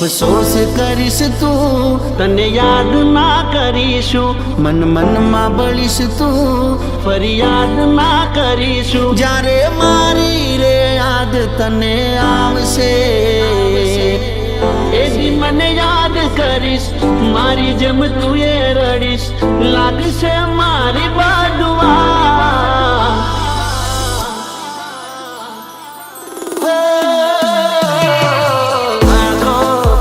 અફસોસ કરીશ તું, તને યાદ ના કરીશું, મન મનમાં બળીશ તું, ફરિયાદ ના કરીશું. જ્યારે મારી રે યાદ તને આવશે, એ દી મને યાદ કરીશ, મારી જેમ તું એ રડીશ, લાગશે મારી બાજુઆ. આંખો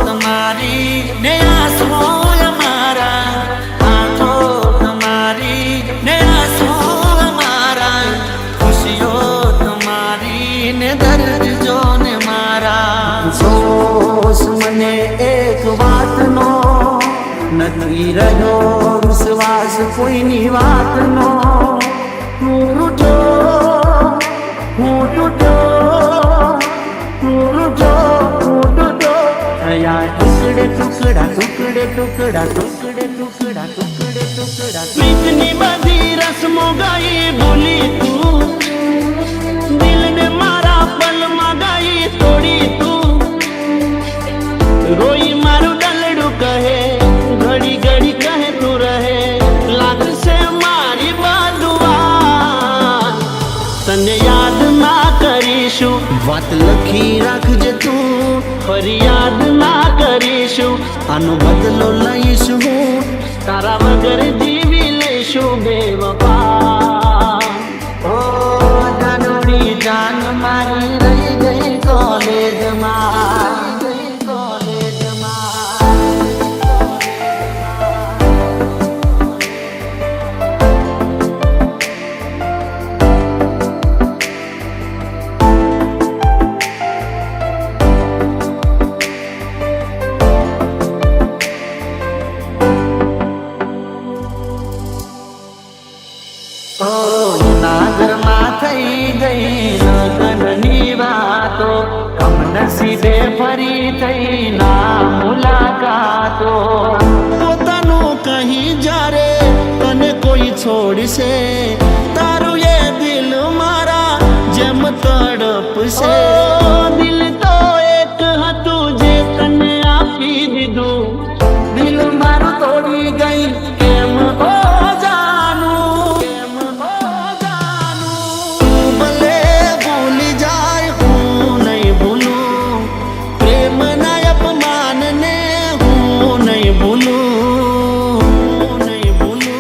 તમારી ને આંસુ અમારા, આંખો તમારી ને આંસુ અમારા, ખુશીઓ તમારી ને દર્દ જો ને મારા. અફસોસ મને એક વાતનો, નથી રહ્યો વિશ્વાસ કોઈની વાતનો. હું તૂટ્યો, હું તૂટ્યો, હું તૂટ્યો, થયા ટુકડે ટુકડા, ટુકડે ટુકડા, ટુકડે ટુકડા, ટુકડે ટુકડા. પ્રીતની બધી રસમો ગાઈ ભૂલી તું, દિલને મારા પલમાં ગાઈ તોડી તું. રોઈ મારું દલડું કહે, ઘડી ઘડી કહે તું રહે, લાગશે મારી બાજુઆ. તને યાદ ના કરીશું, વાત લખી રાખજે તું, ફરિયાદ ના કરીશું, આનો બદલો લઈશું હું, તારા વગર જીવી લઈશું બેવફા. ઓ જાનોડી જાન મારી રહી ગઈ કોલેજમાં. નાગરમાં થઈ ગઈ લગ્નની વાતો, કમનસીબે ફરી થઈ ના મુલાકાતો. પોતાનું કહી જ્યારે તને કોઈ છોડશે, તારું એ દિલ મારા જેમ તડપશે. દિલ તો એક હતું જે તને આપી દીધું, દિલ મારું તોડી ગઈ કેમ હો જાનું, કેમ હો જાનું. તું ભલે ભૂલી જાય હું નહીં ભૂલું, પ્રેમના અપમાનને હું નહીં ભૂલું, હું નહીં ભૂલું,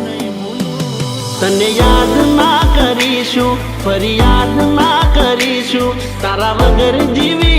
નહીં ભૂલું. તને યાદ ના કરીશું, ફરિયાદ ના કરીશું, તારા વગર જીવી